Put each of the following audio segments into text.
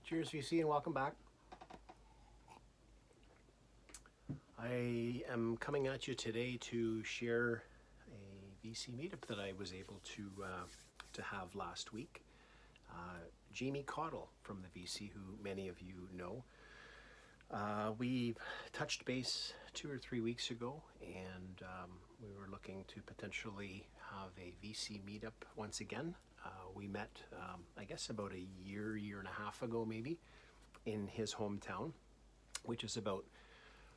Cheers, VC, and welcome back. I am coming at you today to share a VC meetup that I was able to have last week. Jaime Caudle from the VC, who many of you know. We touched base 2 or 3 weeks ago, and we were looking to potentially have a VC meetup once again. We met, I guess, about a year and a half ago, maybe, in his hometown, which is about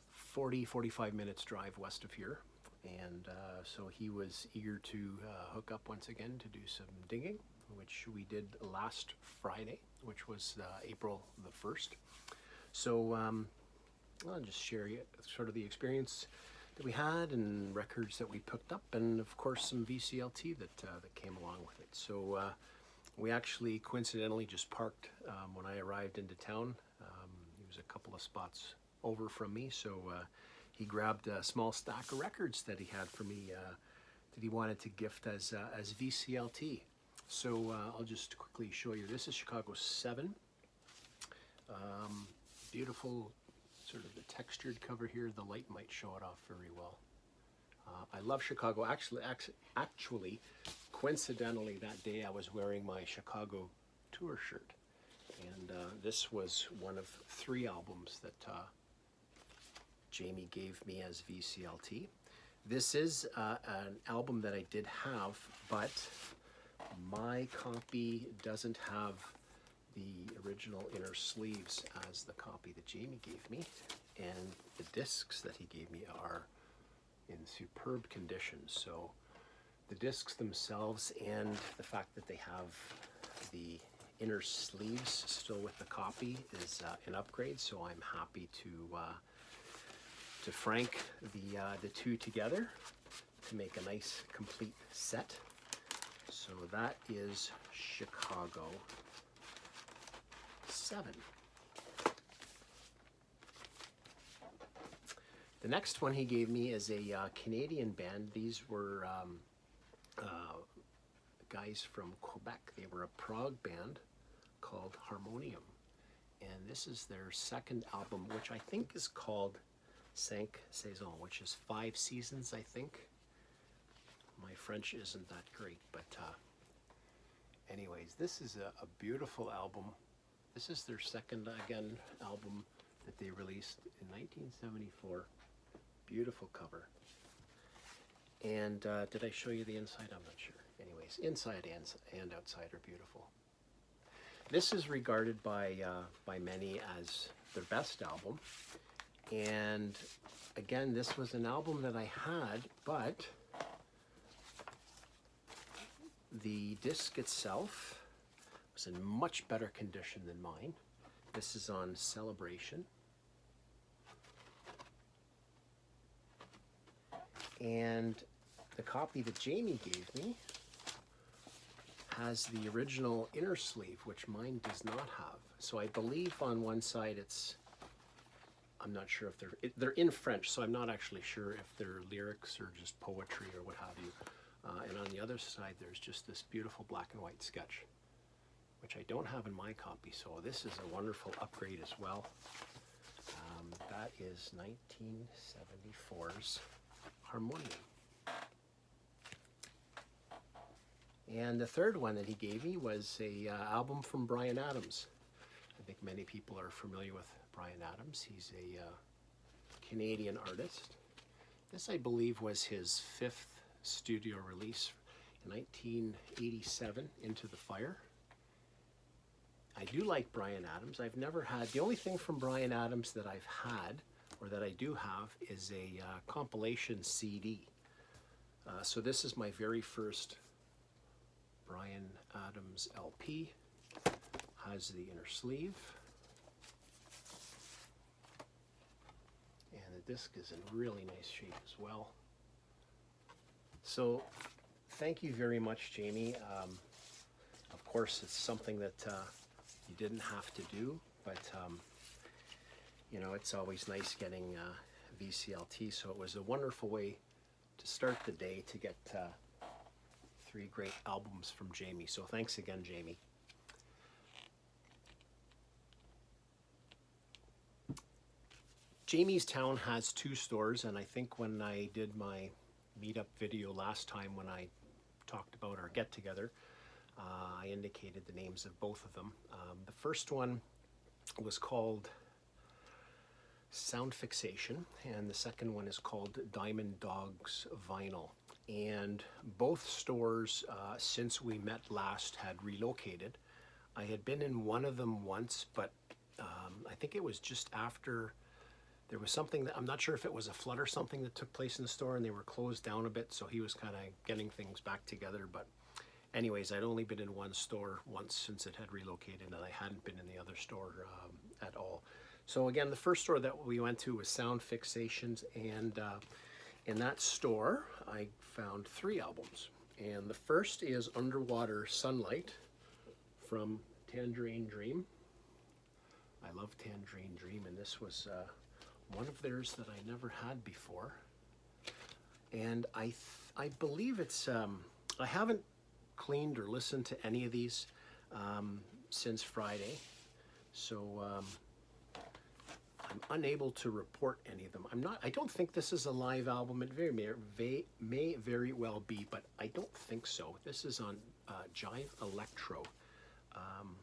45 minutes drive west of here. And so he was eager to hook up once again to do some digging, which we did last Friday, which was April the 1st. So I'll just share sort of the experience that we had and records that we picked up, and of course some VCLT that came along with it. So we actually coincidentally just parked when I arrived into town. He was a couple of spots over from me, so he grabbed a small stack of records that he had for me that he wanted to gift as VCLT. So I'll just quickly show you. This is Chicago 7. Beautiful sort of the textured cover here. The light might show it off very well. I love Chicago. Actually, coincidentally, that day I was wearing my Chicago tour shirt, and this was one of 3 albums that Jaime gave me as VCLT. This is an album that I did have, but my copy doesn't have the original inner sleeves as the copy that Jaime gave me, and the discs that he gave me are in superb condition. So the discs themselves and the fact that they have the inner sleeves still with the copy is an upgrade. So I'm happy to frank the 2 together to make a nice complete set. So that is Chicago 7. The next one he gave me is a Canadian band. These were guys from Quebec. They were a prog band called Harmonium, and this is their 2nd album, which I think is called 5 Saisons, which is 5 seasons, I think. My French isn't that great, but anyways, this is a beautiful album. This is their 2nd, again, album that they released in 1974. Beautiful cover. And did I show you the inside? I'm not sure. Anyways, inside and outside are beautiful. This is regarded by many as their best album. And again, this was an album that I had, but the disc itself was in much better condition than mine. This is on Celebration. And the copy that Jaime gave me has the original inner sleeve, which mine does not have. So I believe on one side I'm not sure if they're in French, so I'm not actually sure if they're lyrics or just poetry or what have you. And on the other side, there's just this beautiful black and white sketch, which I don't have in my copy. So this is a wonderful upgrade as well. That is 1974's Harmonium. And the 3rd one that he gave me was a album from Bryan Adams. I think many people are familiar with Bryan Adams. He's a Canadian artist. This, I believe, was his 5th studio release in 1987, Into the Fire. I do like Bryan Adams. I've never had, the only thing from Bryan Adams that I've had, or that I do have, is a compilation CD. So this is my very first Bryan Adams LP. Has the inner sleeve. And the disc is in really nice shape as well. So thank you very much, Jaime. Of course, it's something that you didn't have to do, but you know, it's always nice getting VCLT. So it was a wonderful way to start the day to get 3 great albums from Jaime. So thanks again, Jaime. Jamie's Town has 2 stores, and I think when I did my meetup video last time when I talked about our get-together, I indicated the names of both of them. The first one was called Sound Fixation, and the second one is called Diamond Dogs Vinyl. And both stores, since we met last, had relocated. I had been in one of them once, but I think it was just after there was something that, I'm not sure if it was a flood or something that took place in the store, and they were closed down a bit, so he was kind of getting things back together. But anyways, I'd only been in one store once since it had relocated, and I hadn't been in the other store at all. So again, the first store that we went to was Sound Fixations, and in that store I found 3 albums. And the first is Underwater Sunlight from Tangerine Dream. I love Tangerine Dream, and this was one of theirs that I never had before. And I believe it's, I haven't cleaned or listened to any of these since Friday, so I'm unable to report any of them. I don't think this is a live album. It may very well be, but I don't think so. This is on Jive Electro. I'm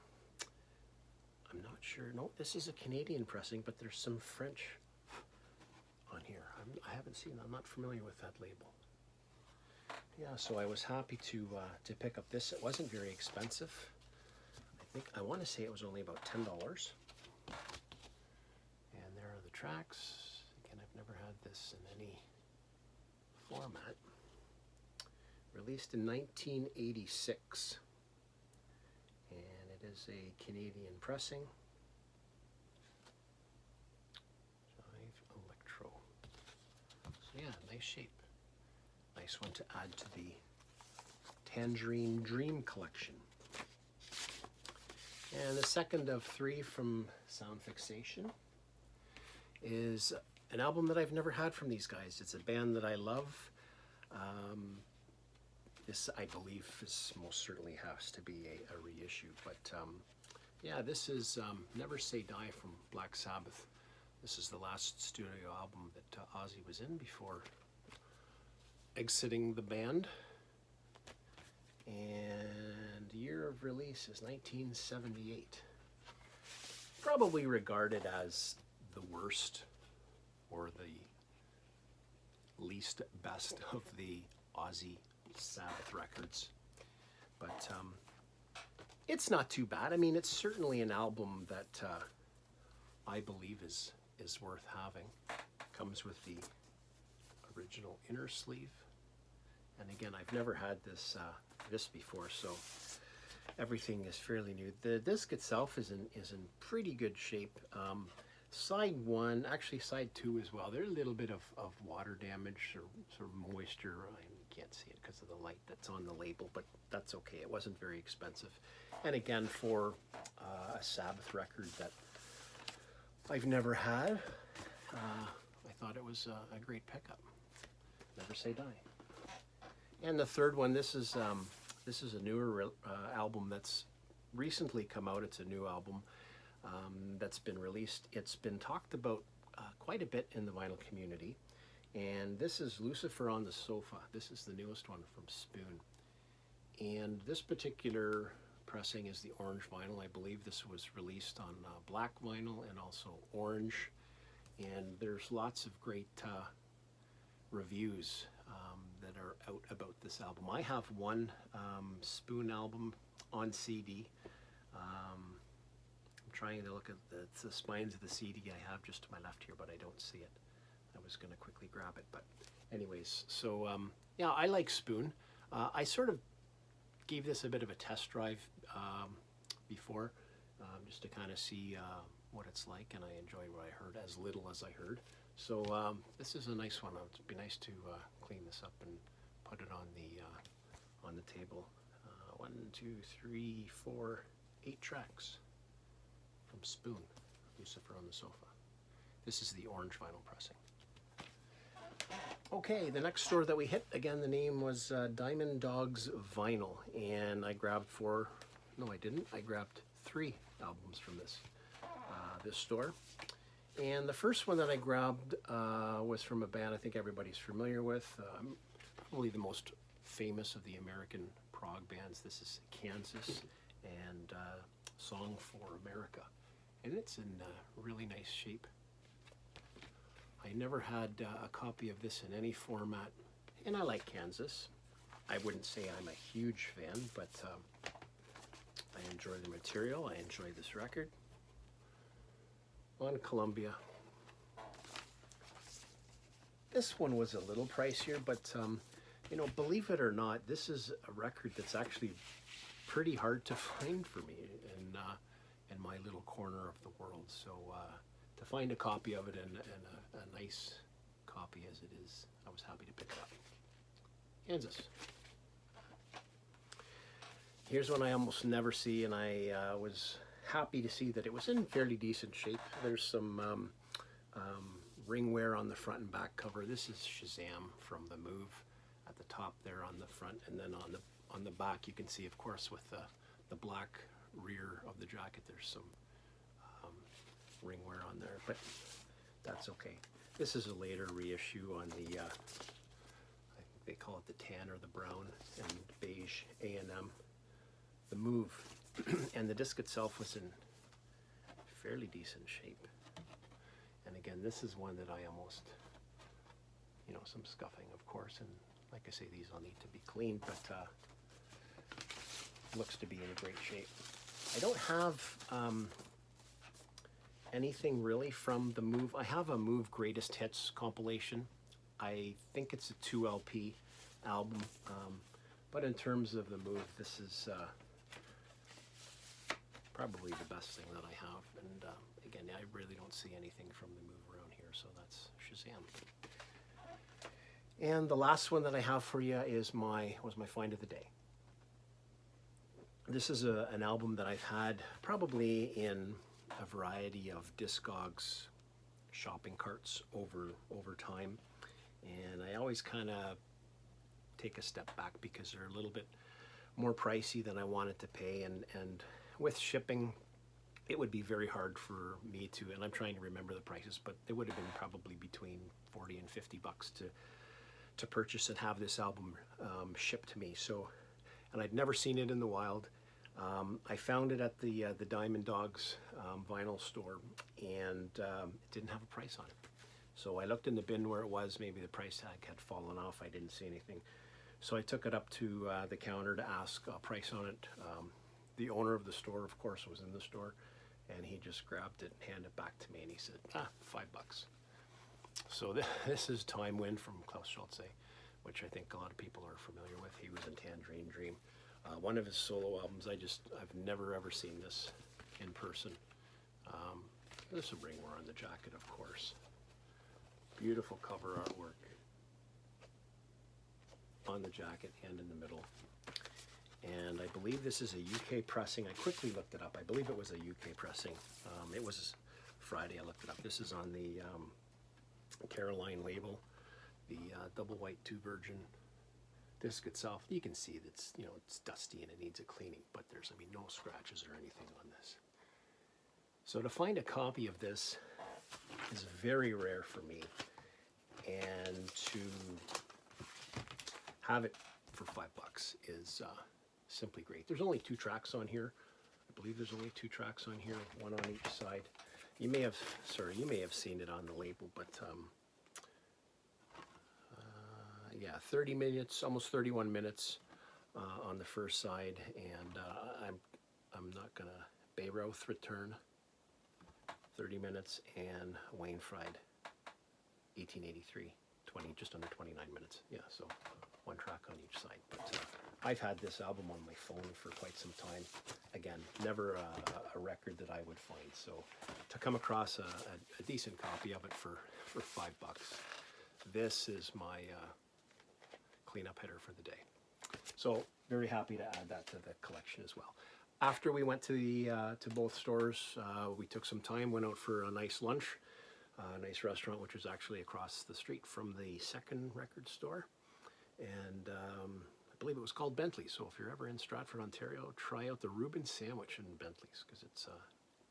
not sure. No, this is a Canadian pressing, but there's some French on here. I haven't seen, I'm not familiar with that label. Yeah, so I was happy to pick up this. It wasn't very expensive. I want to say it was only about $10. And there are the tracks. Again, I've never had this in any format. Released in 1986. And it is a Canadian pressing. Jive Electro. So yeah, nice shape. Nice one to add to the Tangerine Dream collection. And the second of 3 from Sound Fixation is an album that I've never had from these guys. It's a band that I love. This, I believe, most certainly has to be a reissue. But yeah, this is Never Say Die from Black Sabbath. This is the last studio album that Ozzy was in before exiting the band. And year of release is 1978. Probably regarded as the worst or the least best of the Ozzy Sabbath records. But it's not too bad. I mean, it's certainly an album that I believe is worth having. Comes with the original inner sleeve. And again, I've never had this before, so everything is fairly new. The disc itself is in pretty good shape. Side 1, actually side 2 as well. There's a little bit of water damage or sort of moisture. I can't see it because of the light that's on the label, but that's okay. It wasn't very expensive. And again, for a Sabbath record that I've never had, I thought it was a great pickup. Never Say Die. And the third one, this is a newer album that's recently come out. It's a new album that's been released. It's been talked about quite a bit in the vinyl community. And this is Lucifer on the Sofa. This is the newest one from Spoon. And this particular pressing is the orange vinyl. I believe this was released on black vinyl and also orange. And there's lots of great reviews that are out about this album. I have one Spoon album on CD. I'm trying to look at the spines of the CD I have just to my left here, but I don't see it. I was going to quickly grab it, but anyways, so yeah, I like Spoon. I sort of gave this a bit of a test drive before, just to kind of see what it's like, and I enjoyed what I heard, as little as I heard. So this is a nice one. It'd be nice to clean this up and put it on the table. 1, 2, 3, 4, 8 tracks from Spoon, Lucifer on the Sofa. This is the orange vinyl pressing. Okay, the next store that we hit, again, the name was Diamond Dogs Vinyl, and I grabbed I grabbed 3 albums from this store. And the first one that I grabbed was from a band I think everybody's familiar with, probably the most famous of the American prog bands. This is Kansas and Song for America. And it's in really nice shape. I never had a copy of this in any format, and I like Kansas. I wouldn't say I'm a huge fan, but I enjoy the material. I enjoy this record. On Columbia. This one was a little pricier, but you know, believe it or not, this is a record that's actually pretty hard to find for me in my little corner of the world. So to find a copy of it and a nice copy as it is, I was happy to pick it up. Kansas. Here's one I almost never see, and I was happy to see that it was in fairly decent shape. There's some ring wear on the front and back cover. This is Shazam from The Move at the top there on the front, and then on the back you can see, of course, with the black rear of the jacket, there's some ring wear on there, but that's okay. This is a later reissue on the I think they call it the tan or the brown and beige A&M. The Move. And the disc itself was in fairly decent shape. And again, this is one that I almost, you know, some scuffing, of course, and like I say, these all need to be cleaned, but looks to be in great shape. I don't have anything really from the Move. I have a Move Greatest Hits compilation. I think it's a 2 LP album, but in terms of the Move, this is probably the best thing that I have, and again, I really don't see anything from the Move around here, so that's Shazam. And the last one that I have for you is my find of the day. This is an album that I've had probably in a variety of Discogs shopping carts over time, and I always kind of take a step back because they're a little bit more pricey than I wanted to pay, and with shipping, it would be very hard for me to, and I'm trying to remember the prices, but it would have been probably between 40 and 50 bucks to purchase and have this album shipped to me. So, and I'd never seen it in the wild. I found it at the Diamond Dogs vinyl store, and it didn't have a price on it. So I looked in the bin where it was. Maybe the price tag had fallen off. I didn't see anything. So I took it up to the counter to ask a price on it. The owner of the store, of course, was in the store, and he just grabbed it and handed it back to me, and he said, $5. So this is Time Wind from Klaus Schulze, which I think a lot of people are familiar with. He was in Tangerine Dream. One of his solo albums. I've never ever seen this in person. There's some ring wear on the jacket, of course. Beautiful cover artwork on the jacket and in the middle. And I believe this is a UK pressing. I quickly looked it up. I believe it was a UK pressing. It was Friday. I looked it up. This is on the Caroline label, the double white 2 virgin disc itself. You can see that's, you know, it's dusty and it needs a cleaning, but there's, I mean, no scratches or anything on this. So to find a copy of this is very rare for me, and to have it for $5 is simply great. There's only 2 tracks on here. I believe there's only 2 tracks on here, one on each side. You may have seen it on the label, but yeah, 30 minutes, almost 31 minutes on the first side, and I'm not gonna Bayreuth Return, 30 minutes, and Wayne Fried, 1883, just under 29 minutes. Yeah, so 1 track on each side. But I've had this album on my phone for quite some time. Again, never a record that I would find. So to come across a decent copy of it for $5, this is my cleanup hitter for the day. So very happy to add that to the collection as well. After we went to both stores, we took some time, went out for a nice lunch, a nice restaurant, which was actually across the street from the second record store. And I believe it was called Bentley's. So if you're ever in Stratford, Ontario, try out the Reuben sandwich in Bentley's, because it's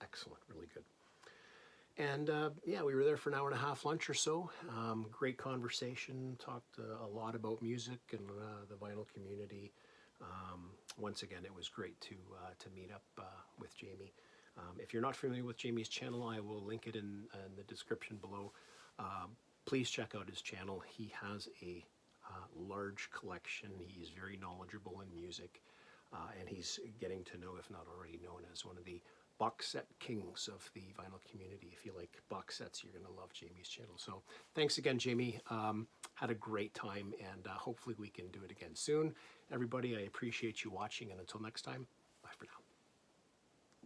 excellent, really good. And yeah, we were there for an hour and a half lunch or so. Great conversation, talked a lot about music and the vinyl community. Once again, it was great to meet up with Jamie. If you're not familiar with Jamie's channel, I will link it in the description below. Please check out his channel. He has a large collection. He's very knowledgeable in music, and he's getting to know, if not already known, as one of the box set kings of the vinyl community. If you like box sets, you're going to love Jamie's channel. So thanks again, Jamie. Had a great time, and hopefully we can do it again soon. Everybody, I appreciate you watching, and until next time,